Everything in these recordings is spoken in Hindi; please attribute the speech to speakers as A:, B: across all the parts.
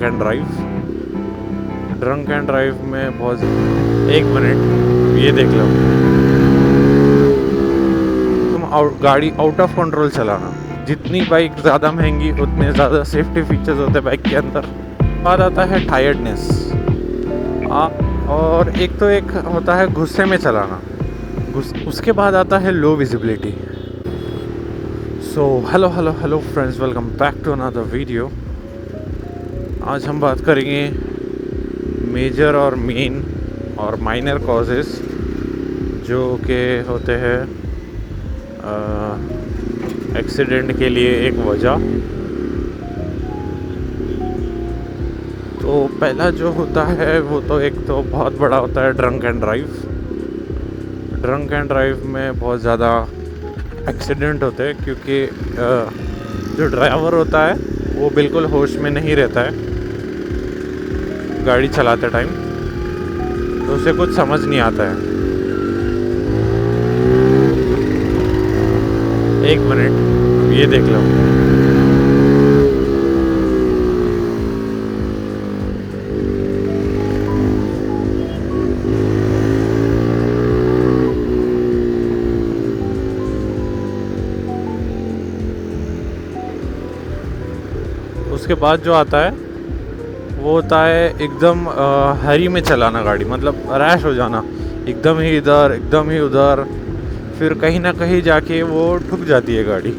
A: And drive. Drunk and drive में बहुत, एक मिनट ये देख लो, तुम गाड़ी आउट ऑफ कंट्रोल चलाना। जितनी बाइक ज़्यादा महंगी उतने ज़्यादा सेफ्टी फीचर्स होते हैं बाइक के अंदर। बाद आता है टायर्डनेस, और एक होता है गुस्से में चलाना। उसके बाद आता है low visibility. So hello friends, welcome back to another video. आज हम बात करेंगे मेजर और मेन और माइनर कॉजेस जो कि होते हैं एक्सीडेंट के लिए एक वजह। तो पहला जो होता है वो तो एक तो बहुत बड़ा होता है drunk and drive. Drunk and drive में बहुत ज़्यादा एक्सीडेंट होते हैं क्योंकि जो ड्राइवर होता है वो बिल्कुल होश में नहीं रहता है गाड़ी चलाते टाइम, तो उसे कुछ समझ नहीं आता है। एक मिनट ये देख लो, उसके बाद जो आता है वो होता है एकदम हरी में चलाना गाड़ी, मतलब रैश हो जाना, एकदम ही इधर एकदम ही उधर, फिर कहीं ना कहीं जाके वो ठुक जाती है गाड़ी।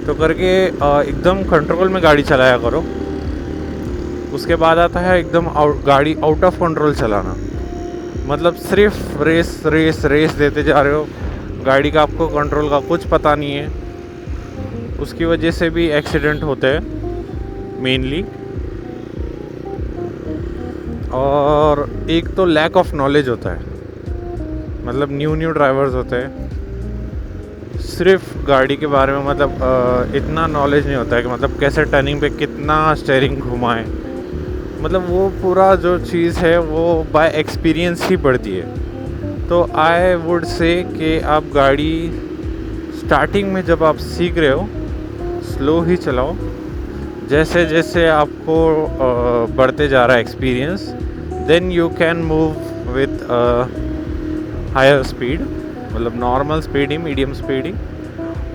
A: तो करके एकदम कंट्रोल में गाड़ी चलाया करो। उसके बाद आता है एकदम गाड़ी आउट ऑफ कंट्रोल चलाना, मतलब सिर्फ रेस रेस रेस देते जा रहे हो, गाड़ी का आपको कंट्रोल का कुछ पता नहीं है। उसकी वजह से भी एक्सीडेंट होते हैं मेनली। और एक तो लैक ऑफ नॉलेज होता है, मतलब न्यू ड्राइवर्स होते हैं, सिर्फ गाड़ी के बारे में मतलब इतना नॉलेज नहीं होता है कि मतलब कैसे टर्निंग पे कितना स्टीयरिंग घुमाएं, मतलब वो पूरा जो चीज़ है वो बाय एक्सपीरियंस ही बढ़ती है। तो आई वुड से कि आप गाड़ी स्टार्टिंग में जब आप सीख रहे हो स्लो ही चलाओ। जैसे जैसे आपको बढ़ते जा रहा है experience, then you can move with higher speed, मतलब नॉर्मल स्पीड ही, मीडियम स्पीड ही।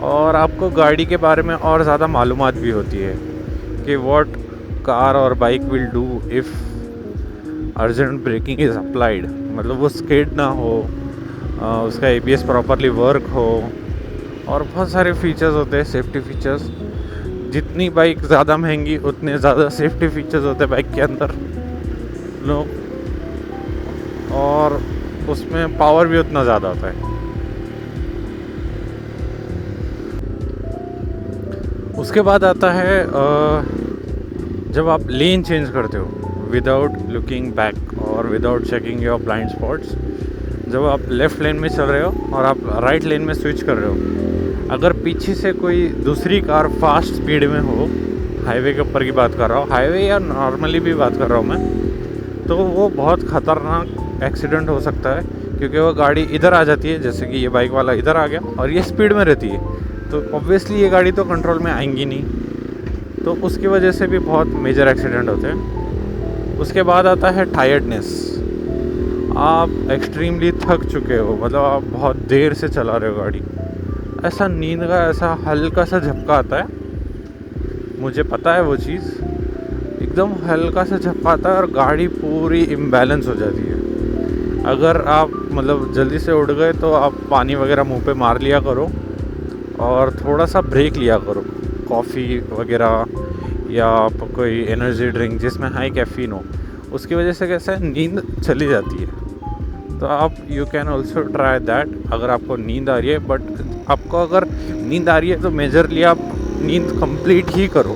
A: और आपको गाड़ी के बारे में और ज़्यादा मालूमात भी होती है कि व्हाट कार और bike will do if urgent breaking is applied, मतलब वो स्किड ना हो, उसका ABS प्रॉपरली वर्क हो, और बहुत सारे फीचर्स होते हैं, सेफ्टी फीचर्स। जितनी बाइक ज़्यादा महंगी उतने ज़्यादा सेफ्टी फीचर्स होते हैं बाइक के अंदर लोग, और उसमें पावर भी उतना ज़्यादा होता है। उसके बाद आता है जब आप लेन चेंज करते हो विदाउट लुकिंग बैक और without checking your blind spots. जब आप लेफ़्ट लेन में चल रहे हो और आप राइट लेन में स्विच कर रहे हो, अगर पीछे से कोई दूसरी कार फास्ट स्पीड में हो, हाईवे के ऊपर की बात कर रहा हूँ, हाईवे या नॉर्मली भी बात कर रहा हूँ मैं, तो वो बहुत ख़तरनाक एक्सीडेंट हो सकता है क्योंकि वो गाड़ी इधर आ जाती है, जैसे कि ये बाइक वाला इधर आ गया और ये स्पीड में रहती है, तो ऑब्वियसली ये गाड़ी तो कंट्रोल में आएंगी नहीं, तो उसकी वजह से भी बहुत मेजर एक्सीडेंट होते हैं। उसके बाद आता है टायर्डनेस। आप एक्सट्रीमली थक चुके हो, मतलब आप बहुत देर से चला रहे हो गाड़ी, ऐसा नींद का ऐसा हल्का सा झपका आता है, मुझे पता है वो चीज़, एकदम हल्का सा झपका आता है और गाड़ी पूरी इम्बैलेंस हो जाती है। अगर आप मतलब जल्दी से उठ गए तो आप पानी वगैरह मुंह पे मार लिया करो और थोड़ा सा ब्रेक लिया करो, कॉफ़ी वगैरह या आप कोई एनर्जी ड्रिंक जिसमें हाई कैफीन हो, उसकी वजह से कैसा है नींद चली जाती है। तो आप you can also try that अगर आपको नींद आ रही है। बट आपको अगर नींद आ रही है तो मेजरली आप नींद कंप्लीट ही करो।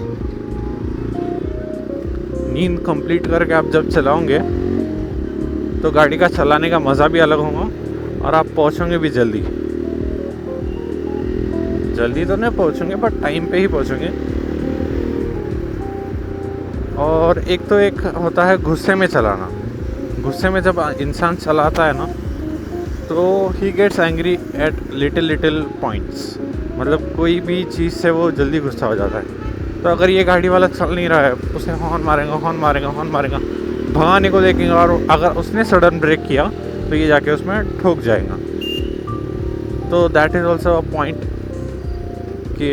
A: नींद कंप्लीट करके आप जब चलाओगे तो गाड़ी का चलाने का मज़ा भी अलग होगा और आप पहुंचोगे भी जल्दी। जल्दी तो नहीं पहुंचोगे बट टाइम पे ही पहुंचोगे। और एक होता है गुस्से में चलाना। गुस्से में जब इंसान चलाता है ना तो he gets angry at little points, मतलब कोई भी चीज़ से वो जल्दी गुस्सा हो जाता है। तो अगर ये गाड़ी वाला चल नहीं रहा है, उसे हॉर्न मारेगा, भगाने को देखेगा, और अगर उसने सडन ब्रेक किया तो ये जाके उसमें ठोक जाएगा। तो that is also a point कि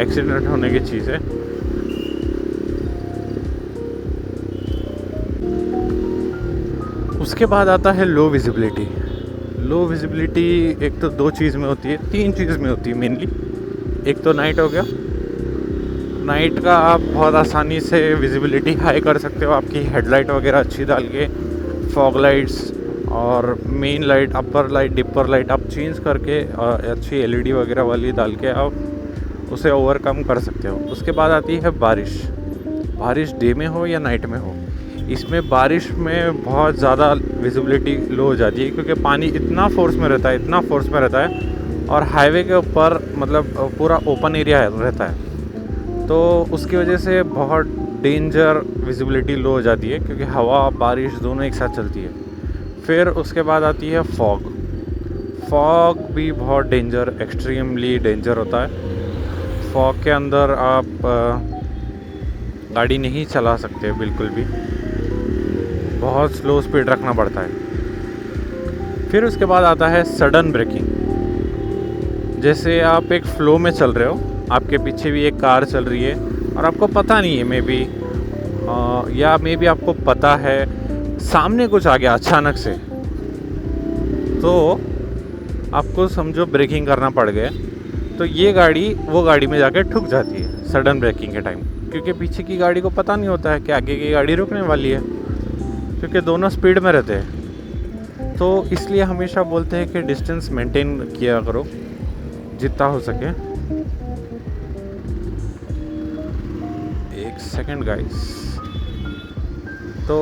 A: एक्सीडेंट होने की चीज़ है। उसके बाद आता है लो विजिबिलिटी। लो विजिबिलिटी एक तो दो चीज़ में होती है, तीन चीज़ में होती है मेनली। एक तो नाइट हो गया, नाइट का आप बहुत आसानी से विजिबिलिटी हाई कर सकते हो आपकी हेडलाइट वगैरह अच्छी डाल के, फॉग लाइट्स और मेन लाइट, अपर लाइट, डिपर लाइट आप चेंज करके अच्छी एलईडी वगैरह वाली डाल के आप उसे ओवरकम कर सकते हो। उसके बाद आती है बारिश। बारिश डे में हो या नाइट में हो, इसमें बारिश में बहुत ज़्यादा विजिबिलिटी लो हो जाती है, क्योंकि पानी इतना फोर्स में रहता है और हाईवे के ऊपर मतलब पूरा ओपन एरिया रहता है, तो उसकी वजह से बहुत डेंजर विजिबिलिटी लो हो जाती है, क्योंकि हवा बारिश दोनों एक साथ चलती है। फिर उसके बाद आती है फॉग। फॉग भी बहुत एक्सट्रीमली डेंजर होता है। फॉग के अंदर आप गाड़ी नहीं चला सकते बिल्कुल भी, बहुत स्लो स्पीड रखना पड़ता है। फिर उसके बाद आता है सडन ब्रेकिंग। जैसे आप एक फ्लो में चल रहे हो, आपके पीछे भी एक कार चल रही है और आपको पता नहीं है मे बी आपको पता है सामने कुछ आ गया अचानक से, तो आपको समझो ब्रेकिंग करना पड़ गया, तो ये गाड़ी वो गाड़ी में जाके ठुक जाती है सडन ब्रेकिंग के टाइम, क्योंकि पीछे की गाड़ी को पता नहीं होता है कि आगे की गाड़ी रुकने वाली है, क्योंकि दोनों स्पीड में रहते हैं। तो इसलिए हमेशा बोलते हैं कि डिस्टेंस मेंटेन किया करो जितना हो सके। एक सेकंड गाइस, तो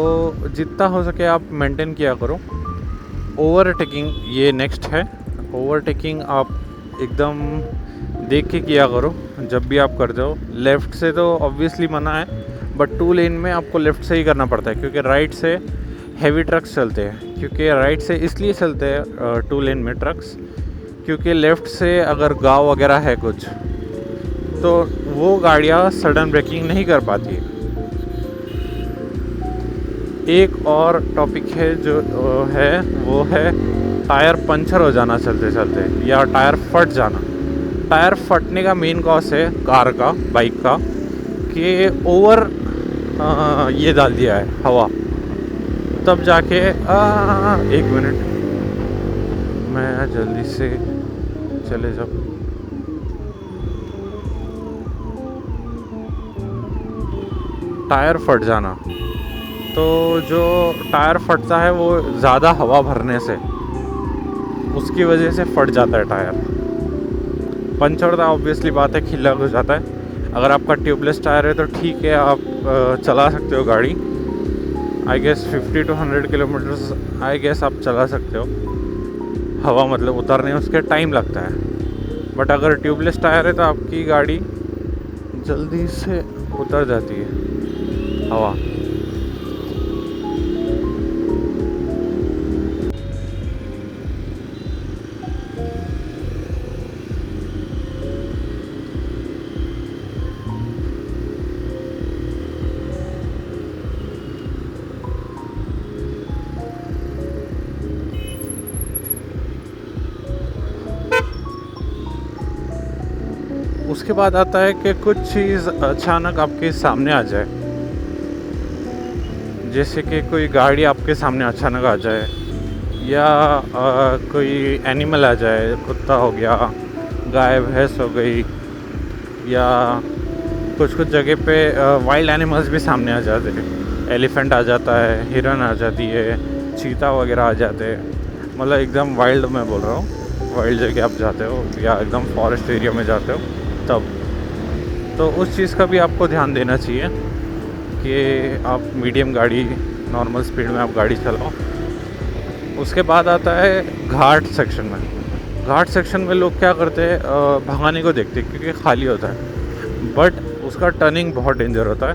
A: जितना हो सके आप मेंटेन किया करो। ओवरटेकिंग ये नेक्स्ट है। ओवरटेकिंग आप एकदम देख के किया करो जब भी आप करते हो। लेफ़्ट से तो ऑब्वियसली मना है, बट 2 लेन में आपको लेफ़्ट से ही करना पड़ता है, क्योंकि राइट से हैवी ट्रक्स चलते हैं। क्योंकि राइट से इसलिए चलते हैं 2 लेन में ट्रक्स, क्योंकि लेफ़्ट से अगर गाँव वगैरह है कुछ, तो वो गाड़ियाँ सडन ब्रेकिंग नहीं कर पाती। एक और टॉपिक है जो है वो है टायर पंचर हो जाना चलते चलते, या टायर फट जाना। टायर फटने का मेन कॉज है कार का, बाइक का, कि ओवर ये डाल दिया है हवा, तब जाके 1 मिनट मैं जल्दी से चले जाओ। टायर फट जाना, तो जो टायर फटता है वो ज़्यादा हवा भरने से, उसकी वजह से फट जाता है टायर। पंचर तो ऑब्वियसली बात है, खिल्ला हो जाता है। अगर आपका ट्यूबलेस टायर है तो ठीक है, आप चला सकते हो गाड़ी। I guess 50 to 100 kilometres I guess आप चला सकते हो। हवा मतलब उतरने उसके टाइम लगता है, बट अगर ट्यूबलेस टायर है तो आपकी गाड़ी जल्दी से उतर जाती है हवा। उसके बाद आता है कि कुछ चीज़ अचानक आपके सामने आ जाए, जैसे कि कोई गाड़ी आपके सामने अचानक आ जाए, या कोई एनिमल आ जाए, कुत्ता हो गया, गाय भैंस हो गई, या कुछ जगह पे वाइल्ड एनिमल्स भी सामने आ जाते हैं। एलिफेंट आ जाता है, हिरन आ जाती है, चीता वगैरह आ जाते हैं। मतलब एकदम वाइल्ड मैं बोल रहा हूँ, वाइल्ड जगह आप जाते हो या एकदम फॉरेस्ट एरिया में जाते हो तब, तो उस चीज़ का भी आपको ध्यान देना चाहिए कि आप मीडियम गाड़ी, नॉर्मल स्पीड में आप गाड़ी चलाओ। उसके बाद आता है घाट सेक्शन में। घाट सेक्शन में लोग क्या करते हैं, भगाने को देखते हैं क्योंकि खाली होता है, बट उसका टर्निंग बहुत डेंजर होता है,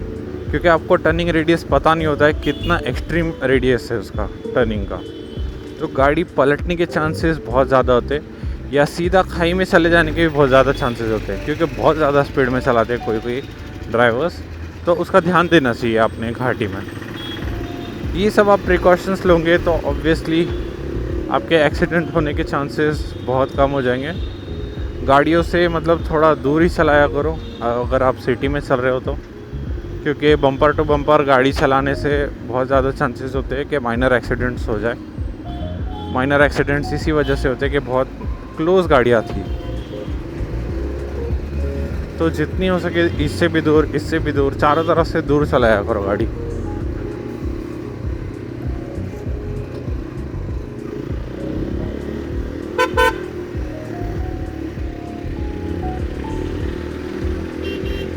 A: क्योंकि आपको टर्निंग रेडियस पता नहीं होता है कितना एक्सट्रीम रेडियस है उसका टर्निंग का, तो गाड़ी पलटने के चांसेस बहुत ज़्यादा होते हैं। या सीधा खाई में चले जाने के भी बहुत ज़्यादा चांसेस होते हैं, क्योंकि बहुत ज़्यादा स्पीड में चलाते हैं कोई कोई ड्राइवर्स। तो उसका ध्यान देना चाहिए आपने घाटी में। ये सब आप प्रिकॉशंस लोगे तो ऑब्वियसली आपके एक्सीडेंट होने के चांसेस बहुत कम हो जाएंगे। गाड़ियों से मतलब थोड़ा दूर ही चलाया करो अगर आप सिटी में चल रहे हो तो, क्योंकि बम्पर टू बम्पर गाड़ी चलाने से बहुत ज़्यादा चांसेस होते हैं कि माइनर एक्सीडेंट्स हो जाए। माइनर एक्सीडेंट्स इसी वजह से होते हैं कि बहुत क्लोज गाड़ियाँ थी। तो जितनी हो सके इससे भी दूर, चारों तरफ से दूर चलाया करो गाड़ी।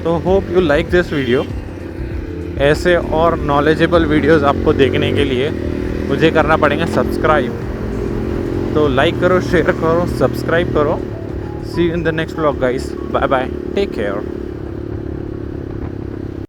A: तो hope you like this video. ऐसे और नॉलेजेबल वीडियोस आपको देखने के लिए मुझे करना पड़ेगा सब्सक्राइब। तो लाइक करो, शेयर करो, सब्सक्राइब करो। See you in the next vlog guys. Bye bye, take care.